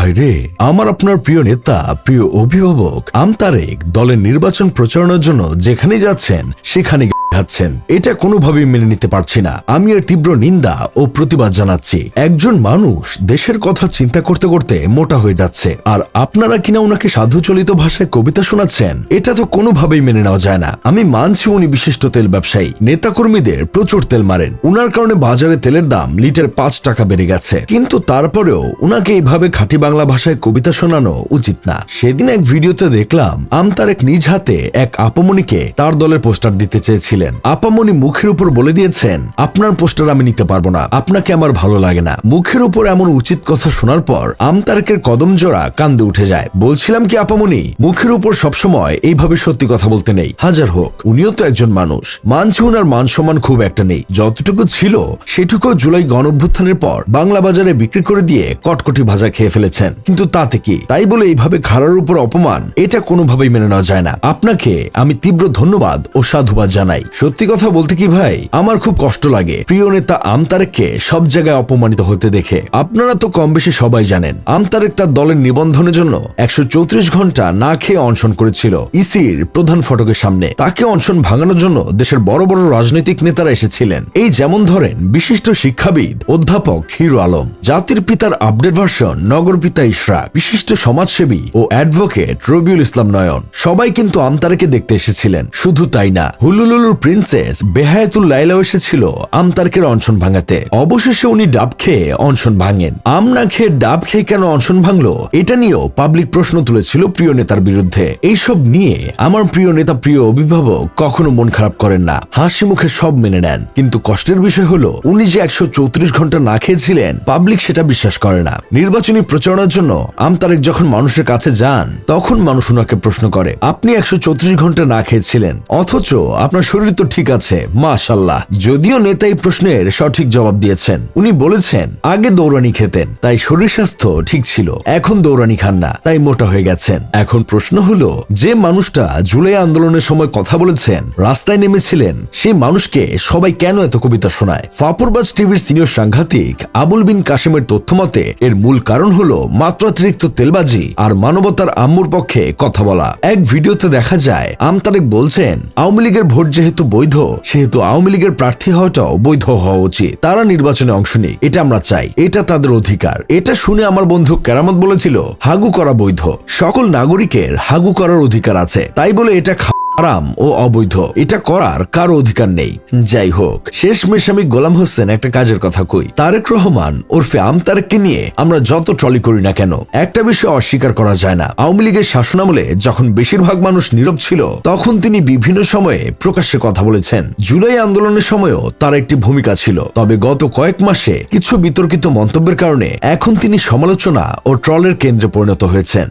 ভাই রে, আমার আপনার প্রিয় নেতা, প্রিয় অভিভাবক আমতারেক দলের নির্বাচন প্রচারণার জন্য যেখানে যাচ্ছেন সেখানে খাচ্ছেন। এটা কোনোভাবেই মেনে নিতে পারছি না। আমি এর তীব্র নিন্দা ও প্রতিবাদ জানাচ্ছি। একজন মানুষ দেশের কথা চিন্তা করতে করতে মোটা হয়ে যাচ্ছে, আর আপনারা কিনা ওনাকে সাধুচলিত ভাষায় কবিতা শোনাচ্ছেন। এটা তো কোনোভাবেই মেনে নেওয়া যায় না। আমি মানছি উনি বিশিষ্ট তেল ব্যবসায়ী, নেতাকর্মীদের প্রচুর তেল মারেন, উনার কারণে বাজারে তেলের দাম লিটার 5 টাকা বেড়ে গেছে। কিন্তু তারপরেও উনাকে এইভাবে খাঁটি বাংলা ভাষায় কবিতা শোনানো উচিত না। সেদিন এক ভিডিওতে দেখলাম আমতারেক নিজ হাতে এক আপামনিকে তার দলের পোস্টার দিতে চেয়েছিলেন। আপামনি মুখের উপর বলে দিয়েছেন, আপনার পোস্টার আমি নিতে পারবো না, আপনাকে আমার ভালো লাগে না। মুখের উপর এমন উচিত কথা শোনার পর আমতারেকের কদম জোড়া কান্দে উঠে যায়। বলছিলাম কি আপামনি, মুখের উপর সবসময় এইভাবে সত্যি কথা বলতে নেই। হাজার হোক উনিও তো একজন মানুষ। মানছি উনার মান সম্মান খুব একটা নেই, যতটুকু ছিল সেটুকু জুলাই গণঅভ্যুত্থানের পর বাংলা বাজারে বিক্রি করে দিয়ে কটকটি ভাজা খেয়ে ফেলেছেন। কিন্তু তাতে কি, তাই বলে এইভাবে খাড়ার উপর অপমান, এটা কোনোভাবেই মেনে নেওয়া যায় না। আপনাকে আমি তীব্র ধন্যবাদ ও সাধুবাদ জানাই। সত্যি কথা বলতে কি ভাই, আমার খুব কষ্ট লাগে প্রিয় নেতা আমতারেককে সব জায়গায় অপমানিত হতে দেখে। আপনারা তো কম বেশি সবাই জানেন, আমতারেক তার দলের নিবন্ধনের জন্য 134 ঘন্টা না খেয়ে অনশন করেছিল ইসির প্রধান ফটকের সামনে। তাকে অনশন ভাঙানোর জন্য দেশের বড় বড় রাজনৈতিক নেতারা এসেছিলেন। এই যেমন ধরেন বিশিষ্ট শিক্ষাবিদ অধ্যাপক হিরো আলম, জাতির পিতার আপডেট ভার্সন নগর পিতা ইশরাক, বিশিষ্ট সমাজসেবী ও অ্যাডভোকেট রবিউল ইসলাম নয়ন, সবাই কিন্তু আমতারেককে দেখতে এসেছিলেন। শুধু তাই না, হুলুলুলুর প্রিন্সেস বেহায়াতুল লাইলাও এসেছিল আমতারেকের অনশন ভাঙাতে। অবশেষে উনি ডাব খেয়ে অনশন ভাঙেন। আম না খেয়ে ডাব খেয়ে কেন অনশন ভাঙলো, এটা নিয়েও পাবলিক প্রশ্ন তুলেছিল প্রিয় নেতার বিরুদ্ধে। এইসব নিয়ে আমার প্রিয় নেতা, প্রিয় অভিভাবক কখনো মন খারাপ করেন না, হাসি মুখে সব মেনে নেন। কিন্তু কষ্টের বিষয় হলো উনি যে 134 ঘন্টা না খেয়েছিলেন, পাবলিক সেটা বিশ্বাস করে না। নির্বাচনী প্রচারণার জন্য আমতারেক যখন মানুষের কাছে যান, তখন মানুষ উনাকে প্রশ্ন করে, আপনি 134 ঘন্টা না খেয়েছিলেন, অথচ আপনার শরীর তো ঠিক আছে, মাশাআল্লাহ। যদিও নেতা এই প্রশ্নের সঠিক জবাব দিয়েছেন। উনি বলেছেন আগে দৌড়ানি খেতেন, তাই শরীর স্বাস্থ্য ঠিক ছিল, এখন দৌড়ানি খান না, তাই মোটা হয়ে গেছেন। এখন প্রশ্ন হলো, যে মানুষটা জুলাই আন্দোলনের সময় কথা বলেছেন, রাস্তায় নেমেছিলেন, সেই মানুষকে সবাই কেন এত কবিতা শোনায়? ফাপুরবাজ টিভির সিনিয়র সাংঘাতিক আবুল বিন কাশেমের তথ্য মতে এর মূল কারণ হলো মাত্রাতিরিক্ত তেলবাজি আর মানবতার আম্মুর পক্ষে কথা বলা। এক ভিডিওতে দেখা যায় আমতারেক বলছেন, আওয়ামী লীগের ভোট যেহেতু বৈধ, সেহেতু আওয়ামী লীগের প্রার্থী হওয়াটাও বৈধ হওয়া উচিত। তারা নির্বাচনে অংশ নিক, এটা আমরা চাই, এটা তাদের অধিকার। এটা শুনে আমার বন্ধু কেরামত বলেছিল, হাগু করা বৈধ, সকল নাগরিকের হাগু করার অধিকার আছে, তাই বলে এটা আরাম ও অবৈধ, এটা করার কারো অধিকার নেই। যাই হোক, শেষমেশ আমি গোলাম হোসেন একটা কাজের কথা কই। তারেক রহমান ওরফে আমতারেককে নিয়ে আমরা যত ট্রলি করি না কেন, একটা বিষয় অস্বীকার করা যায় না, আওয়ামী লীগের শাসনামলে যখন বেশিরভাগ মানুষ নীরব ছিল, তখন তিনি বিভিন্ন সময়ে প্রকাশ্যে কথা বলেছেন। জুলাই আন্দোলনের সময়ও তার একটি ভূমিকা ছিল। তবে গত কয়েক মাসে কিছু বিতর্কিত মন্তব্যের কারণে এখন তিনি সমালোচনা ও ট্রলের কেন্দ্রে পরিণত হয়েছেন।